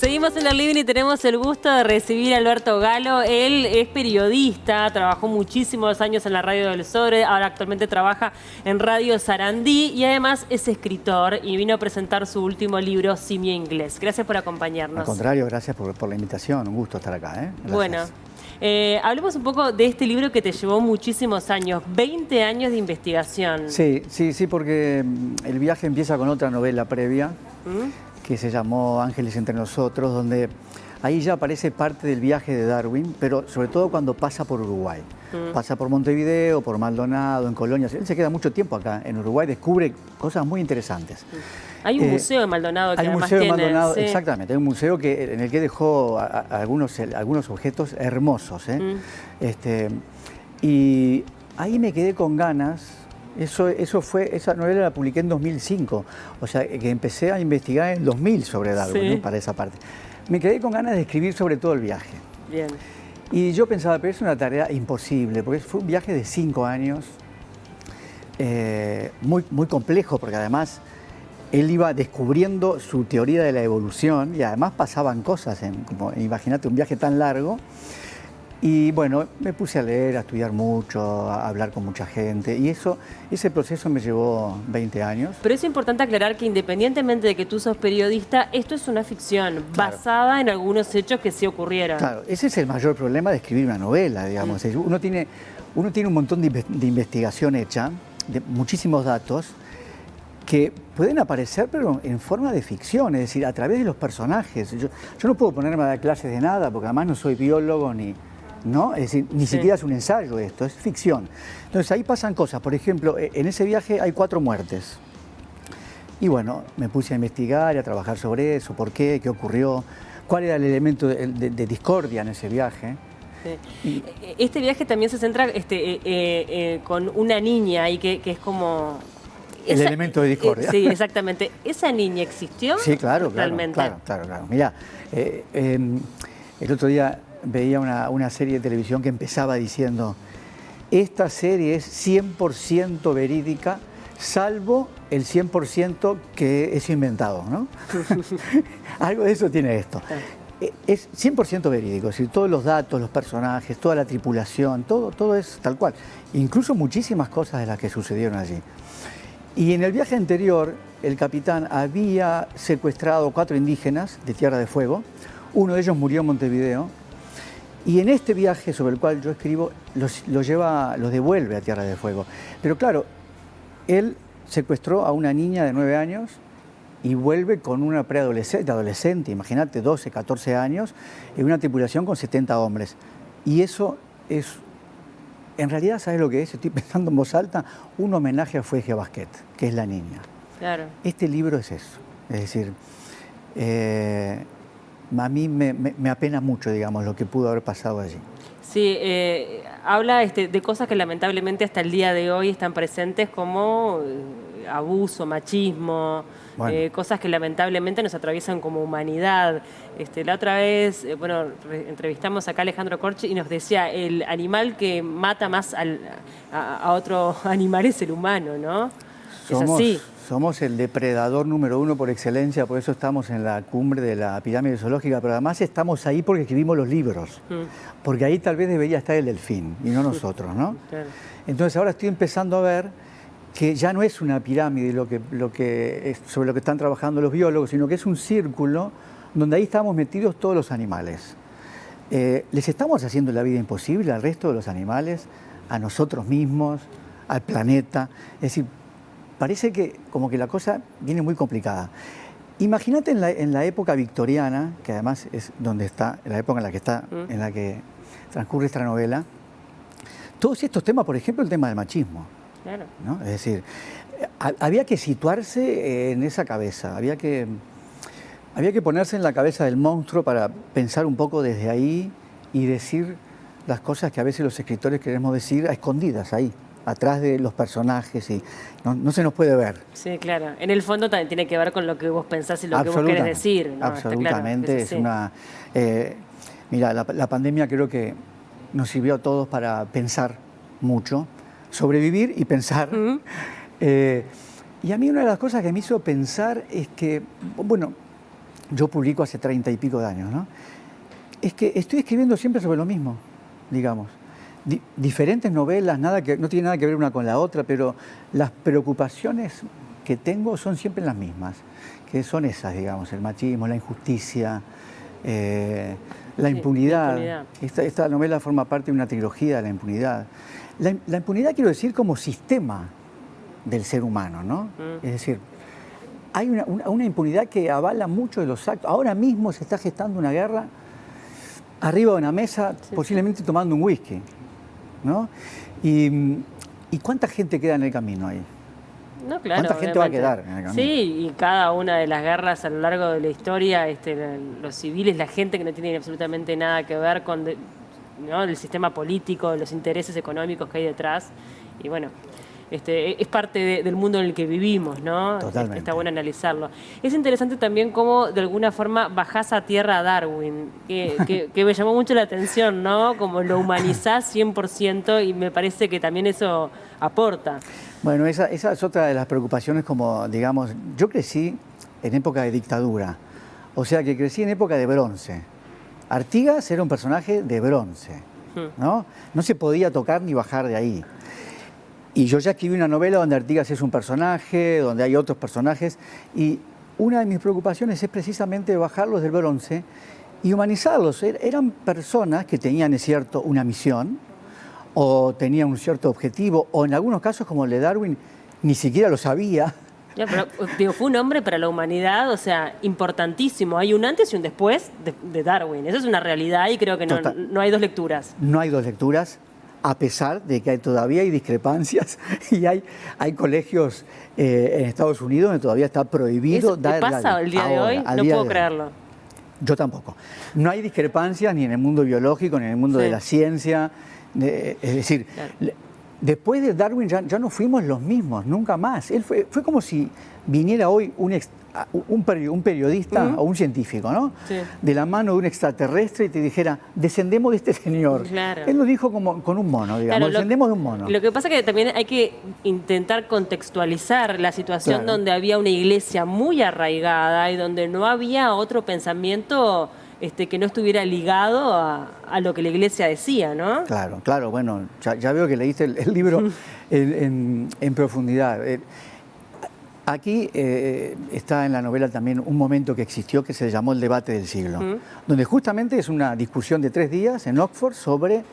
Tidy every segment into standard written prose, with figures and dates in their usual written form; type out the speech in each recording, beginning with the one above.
Seguimos en el living y tenemos el gusto de recibir a Alberto Galo. Él es periodista, trabajó muchísimos años en la Radio del Sobre, ahora actualmente trabaja en Radio Sarandí y además es escritor y vino a presentar su último libro, Simio Inglés. Gracias por acompañarnos. Al contrario, gracias por la invitación, un gusto estar acá. Gracias. Bueno, hablemos un poco de este libro que te llevó muchísimos años, 20 años de investigación. Sí, porque el viaje empieza con otra novela previa, que se llamó Ángeles entre nosotros, donde ahí ya aparece parte del viaje de Darwin, pero sobre todo cuando pasa por Uruguay. Pasa por Montevideo, por Maldonado, en Colonia. Él se queda mucho tiempo acá en Uruguay, descubre cosas muy interesantes. Hay un museo en Maldonado que hay un además museo tiene, en Maldonado, sí. Exactamente, hay un museo en el que dejó algunos objetos hermosos. Y ahí me quedé con ganas. Esa novela la publiqué en 2005, o sea que empecé a investigar en 2000 sobre Darwin, Sí. ¿no? Para esa parte. Me quedé con ganas de escribir sobre todo el viaje. Bien. Y yo pensaba, pero es una tarea imposible, porque fue un viaje de 5 años, muy complejo, porque además él iba descubriendo su teoría de la evolución y además pasaban cosas, como imagínate un viaje tan largo. Y bueno, me puse a leer, a estudiar mucho, a hablar con mucha gente y ese proceso me llevó 20 años. Pero es importante aclarar que independientemente de que tú sos periodista, esto es una ficción Claro. basada en algunos hechos que sí ocurrieron. Claro, ese es el mayor problema de escribir una novela, digamos. Uno tiene un montón de investigación hecha, de muchísimos datos, que pueden aparecer pero en forma de ficción, es decir, a través de los personajes. Yo no puedo ponerme a dar clases de nada, porque además no soy biólogo ¿no? Es decir, ni siquiera es un ensayo esto, es ficción. Entonces ahí pasan cosas, por ejemplo, en ese viaje hay 4 muertes. Y bueno, me puse a investigar y a trabajar sobre eso, por qué ocurrió, cuál era el elemento de discordia en ese viaje. Sí. Este viaje también se centra con una niña y que es como... El elemento de discordia. Sí, exactamente. ¿Esa niña existió? Sí, claro. Mirá, el otro día veía una serie de televisión que empezaba diciendo: esta serie es 100% verídica, salvo el 100% que es inventado, ¿no? Algo de eso tiene esto. Es 100% verídico, es decir, todos los datos, los personajes, toda la tripulación, todo es tal cual. Incluso muchísimas cosas de las que sucedieron allí. Y en el viaje anterior, el capitán había secuestrado 4 indígenas de Tierra de Fuego. Uno de ellos murió en Montevideo. Y en este viaje sobre el cual yo escribo, los devuelve a Tierra de Fuego. Pero claro, él secuestró a una niña de 9 años y vuelve con una adolescente, imagínate, 12, 14 años, en una tripulación con 70 hombres. Y eso es, en realidad, ¿sabes lo que es? Estoy pensando en voz alta, un homenaje a Fuege Basquet, que es la niña. Claro. Este libro es eso, es decir... a mí me apena mucho, digamos, lo que pudo haber pasado allí. Sí, habla de cosas que lamentablemente hasta el día de hoy están presentes como abuso, machismo, Bueno. cosas que lamentablemente nos atraviesan como humanidad. La otra vez, entrevistamos acá a Alejandro Corchi y nos decía, el animal que mata más a otro animal es el humano, ¿no? Es así. Somos el depredador número 1 por excelencia, por eso estamos en la cumbre de la pirámide zoológica, pero además estamos ahí porque escribimos los libros, porque ahí tal vez debería estar el delfín y no nosotros, ¿no? Claro. Entonces ahora estoy empezando a ver que ya no es una pirámide sobre lo que están trabajando los biólogos, sino que es un círculo donde ahí estamos metidos todos los animales. Les estamos haciendo la vida imposible al resto de los animales, a nosotros mismos, al planeta, es decir, parece que como que la cosa viene muy complicada. Imagínate en la época victoriana, que además es donde está, la época en la que transcurre esta novela, todos estos temas, por ejemplo, el tema del machismo. Claro. ¿No? Es decir, había que situarse en esa cabeza, había que ponerse en la cabeza del monstruo para pensar un poco desde ahí y decir las cosas que a veces los escritores queremos decir a escondidas ahí, atrás de los personajes y no se nos puede ver. Sí, claro. En el fondo también tiene que ver con lo que vos pensás y lo que vos querés decir, ¿no? Absolutamente. Está claro. Mira, la pandemia creo que nos sirvió a todos para pensar mucho, sobrevivir y pensar. Y a mí una de las cosas que me hizo pensar es que, bueno, yo publico hace 30 y pico de años, ¿no? Es que estoy escribiendo siempre sobre lo mismo, digamos. Diferentes novelas, no tiene nada que ver una con la otra, pero las preocupaciones que tengo son siempre las mismas, que son esas, digamos, el machismo, la injusticia, la impunidad. Esta novela forma parte de una trilogía de la impunidad. La impunidad, quiero decir, como sistema del ser humano, ¿no? Es decir, hay una impunidad que avala mucho de los actos. Ahora mismo se está gestando una guerra arriba de una mesa, posiblemente tomando un whisky, ¿no? ¿Y cuánta gente queda en el camino ahí? No, claro, ¿Cuánta gente va a quedar en el camino? Sí, y cada una de las guerras a lo largo de la historia, los civiles, la gente que no tiene absolutamente nada que ver con ¿no? el sistema político, los intereses económicos que hay detrás. Y bueno, es parte del mundo en el que vivimos, ¿no? Totalmente. Está bueno analizarlo. Es interesante también cómo de alguna forma bajás a tierra a Darwin, que me llamó mucho la atención, ¿no? Como lo humanizás 100% y me parece que también eso aporta. Bueno, esa es otra de las preocupaciones, como, digamos, yo crecí en época de dictadura, o sea que crecí en época de bronce. Artigas era un personaje de bronce, ¿no? No se podía tocar ni bajar de ahí. Y yo ya escribí una novela donde Artigas es un personaje, donde hay otros personajes, y una de mis preocupaciones es precisamente bajarlos del bronce y humanizarlos. Eran personas que tenían, es cierto, una misión, o tenían un cierto objetivo, o en algunos casos, como el de Darwin, ni siquiera lo sabía. Ya, pero digo, fue un hombre para la humanidad, o sea, importantísimo. Hay un antes y un después de Darwin. Eso es una realidad y creo que no hay dos lecturas. No hay dos lecturas, a pesar de que todavía hay discrepancias y hay colegios en Estados Unidos donde todavía está prohibido dar ¿Qué pasa el día de hoy? No puedo creerlo. Yo tampoco. No hay discrepancias ni en el mundo biológico ni en el mundo de la ciencia. Es decir, claro, después de Darwin ya no fuimos los mismos, nunca más. Él fue como si viniera hoy un periodista o un científico, ¿no? Sí. De la mano de un extraterrestre y te dijera, descendemos de este señor. Claro. Él lo dijo como con un mono, digamos, claro, descendemos de un mono. Lo que pasa es que también hay que intentar contextualizar la situación donde había una iglesia muy arraigada y donde no había otro pensamiento que no estuviera ligado a lo que la iglesia decía, ¿no? Claro, claro, bueno, ya veo que leíste el libro en profundidad. Aquí está en la novela también un momento que existió que se llamó el debate del siglo, donde justamente es una discusión de 3 días en Oxford sobre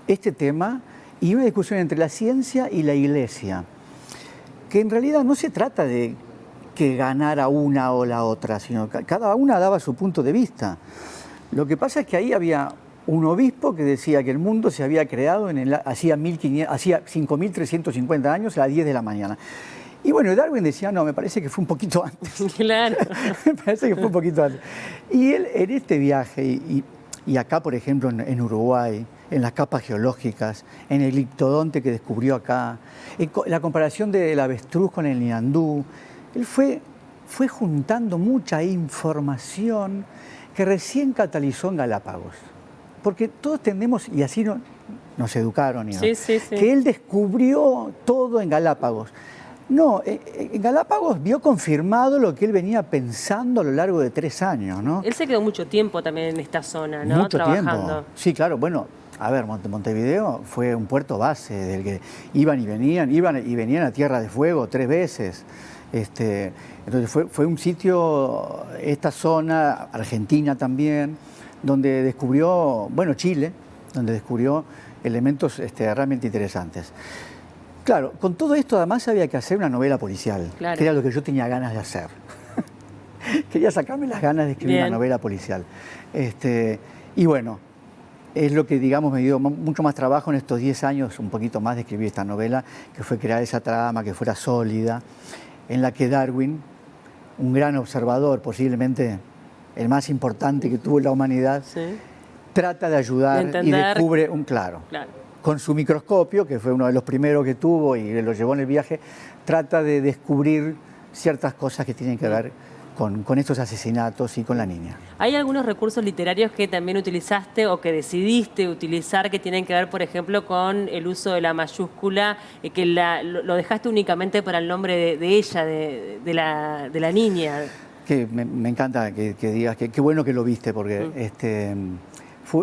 este tema y una discusión entre la ciencia y la iglesia, que en realidad no se trata de que ganara una o la otra, sino que cada una daba su punto de vista. Lo que pasa es que ahí había un obispo que decía que el mundo se había creado hacía 5.350 años a las 10 de la mañana. Y bueno, Darwin decía, no, me parece que fue un poquito antes. Claro. Me parece que fue un poquito antes. Y él en este viaje, y acá, por ejemplo, en Uruguay, en las capas geológicas, en el gliptodonte que descubrió acá, en la comparación del avestruz con el ñandú, él fue juntando mucha información que recién catalizó en Galápagos. Porque todos tendemos, y así nos educaron, ¿no? Que él descubrió todo en Galápagos. No, en Galápagos vio confirmado lo que él venía pensando a lo largo de 3 años, ¿no? Él se quedó mucho tiempo también en esta zona, ¿no? Mucho tiempo. Sí, claro, bueno, a ver, Montevideo fue un puerto base del que iban y venían a Tierra de Fuego 3 veces. Entonces fue un sitio, esta zona, Argentina también, donde descubrió, bueno, Chile, donde descubrió elementos realmente interesantes. Claro, con todo esto además había que hacer una novela policial, claro, que era lo que yo tenía ganas de hacer. Quería sacarme las ganas de escribir una novela policial. Y bueno, es lo que, digamos, me dio mucho más trabajo en estos 10 años, un poquito más de escribir esta novela, que fue crear esa trama que fuera sólida, en la que Darwin, un gran observador, posiblemente el más importante que tuvo la humanidad, trata de ayudar y descubre claro. Con su microscopio, que fue uno de los primeros que tuvo y lo llevó en el viaje, trata de descubrir ciertas cosas que tienen que ver con estos asesinatos y con la niña. ¿Hay algunos recursos literarios que también utilizaste o que decidiste utilizar que tienen que ver, por ejemplo, con el uso de la mayúscula, que lo dejaste únicamente para el nombre de ella, de la niña? Que me encanta que digas que qué bueno que lo viste, porque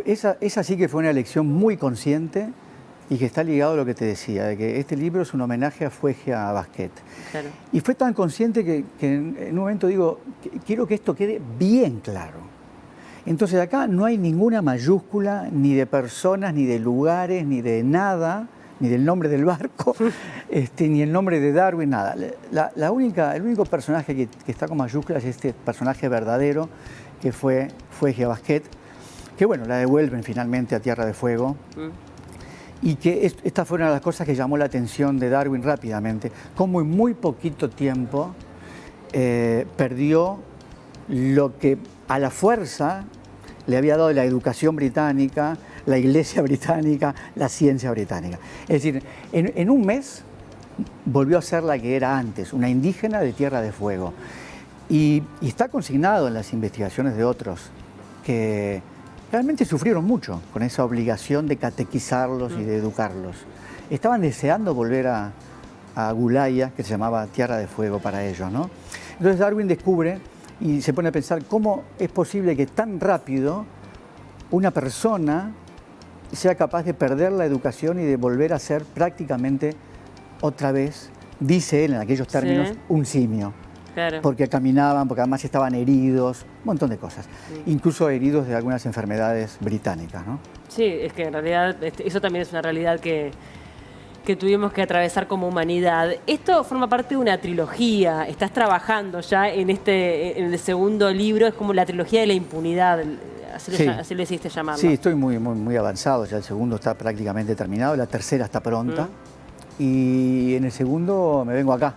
esa sí que fue una elección muy consciente y que está ligado a lo que te decía, de que este libro es un homenaje a Fuegia Basquet. Claro. Y fue tan consciente que en un momento digo, quiero que esto quede bien claro. Entonces acá no hay ninguna mayúscula, ni de personas, ni de lugares, ni de nada, ni del nombre del barco, ni el nombre de Darwin, nada. El único personaje que está con mayúsculas es este personaje verdadero, que fue Fuegia Basquet, que bueno, la devuelven finalmente a Tierra de Fuego. Y que esta fue una de las cosas que llamó la atención de Darwin rápidamente, cómo en muy poquito tiempo perdió lo que a la fuerza le había dado la educación británica, la iglesia británica, la ciencia británica. Es decir, en un mes volvió a ser la que era antes, una indígena de Tierra de Fuego. Y está consignado en las investigaciones de otros que realmente sufrieron mucho con esa obligación de catequizarlos y de educarlos. Estaban deseando volver a Gulaya, que se llamaba Tierra de Fuego para ellos, ¿no? Entonces Darwin descubre y se pone a pensar cómo es posible que tan rápido una persona sea capaz de perder la educación y de volver a ser prácticamente otra vez, dice él en aquellos términos, un simio. Claro. Porque caminaban, porque además estaban heridos, un montón de cosas. Incluso heridos de algunas enfermedades británicas, ¿no? Sí, es que en realidad eso también es una realidad que tuvimos que atravesar como humanidad. Esto forma parte de una trilogía. Estás trabajando ya en el segundo libro, es como la trilogía de la impunidad. Así le hiciste llamarlo. Sí, estoy muy avanzado. Ya el segundo está prácticamente terminado, la tercera está pronta. Y en el segundo me vengo acá.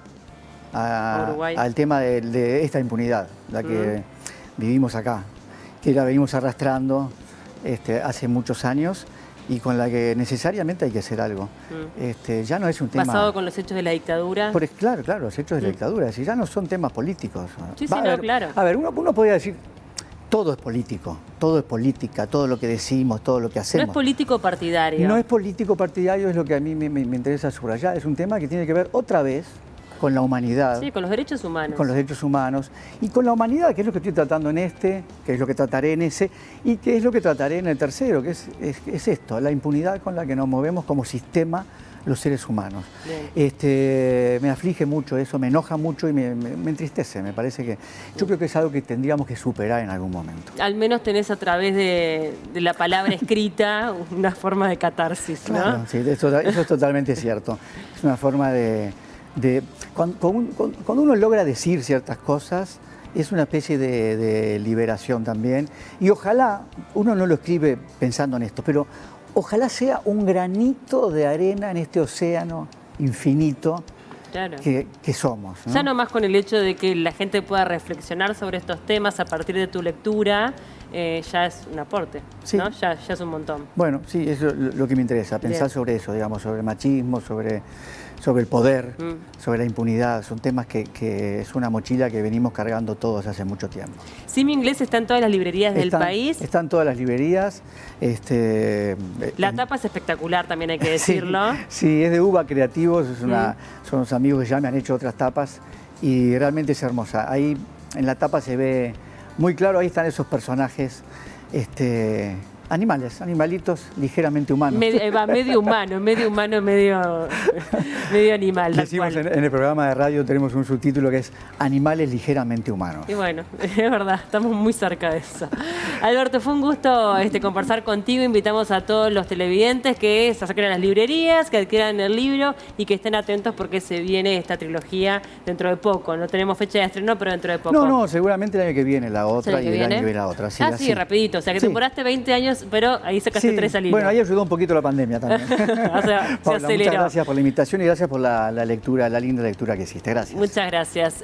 Al tema de esta impunidad, la que vivimos acá, que la venimos arrastrando hace muchos años y con la que necesariamente hay que hacer algo. Ya no es un tema... ¿Basado con los hechos de la dictadura? Claro, los hechos de la dictadura, es decir, ya no son temas políticos. Sí, claro. A ver, uno podría decir, todo es político, todo es política, todo lo que decimos, todo lo que hacemos. No es político partidario. No es político partidario, es lo que a mí me interesa subrayar, es un tema que tiene que ver otra vez con la humanidad. Sí, con los derechos humanos. Con los derechos humanos. Y con la humanidad, que es lo que estoy tratando en que es lo que trataré en ese, y que es lo que trataré en el tercero, que es esto, la impunidad con la que nos movemos como sistema los seres humanos. Me aflige mucho eso, me enoja mucho y me entristece. Me parece que yo creo que es algo que tendríamos que superar en algún momento. Al menos tenés a través de la palabra escrita una forma de catarsis, ¿no? Claro, sí, eso es totalmente cierto. Es una forma cuando uno logra decir ciertas cosas, es una especie de liberación también. Y ojalá, uno no lo escribe pensando en esto, pero ojalá sea un granito de arena en este océano infinito que somos, ¿no? Ya no más con el hecho de que la gente pueda reflexionar sobre estos temas a partir de tu lectura, ya es un aporte, ¿no? Ya es un montón. Bueno, sí, eso es lo que me interesa, pensar sobre eso, digamos, sobre el machismo, sobre el poder, sobre la impunidad. Son temas que es una mochila que venimos cargando todos hace mucho tiempo. Simi Inglés está en todas las librerías del país. Está en todas las librerías. La tapa es espectacular, también hay que decirlo. Sí, es de Uva Creativos, son los amigos que ya me han hecho otras tapas y realmente es hermosa. Ahí en la tapa se ve muy claro, ahí están esos personajes animalitos ligeramente humanos. Medio humano, medio animal. Decimos en el programa de radio, tenemos un subtítulo que es Animales ligeramente humanos. Y bueno, es verdad, estamos muy cerca de eso. Alberto, fue un gusto conversar contigo. Invitamos a todos los televidentes que se acerquen a las librerías, que adquieran el libro y que estén atentos porque se viene esta trilogía dentro de poco. No tenemos fecha de estreno, pero dentro de poco. No, seguramente el año que viene la otra y el año que viene la otra. Sí, rapidito. O sea, que temporaste 20 años, pero ahí sacaste 3 al hilo. Bueno, ahí ayudó un poquito la pandemia también. O sea, Paula, muchas gracias por la invitación y gracias por la lectura, la linda lectura que hiciste. Gracias. Muchas gracias.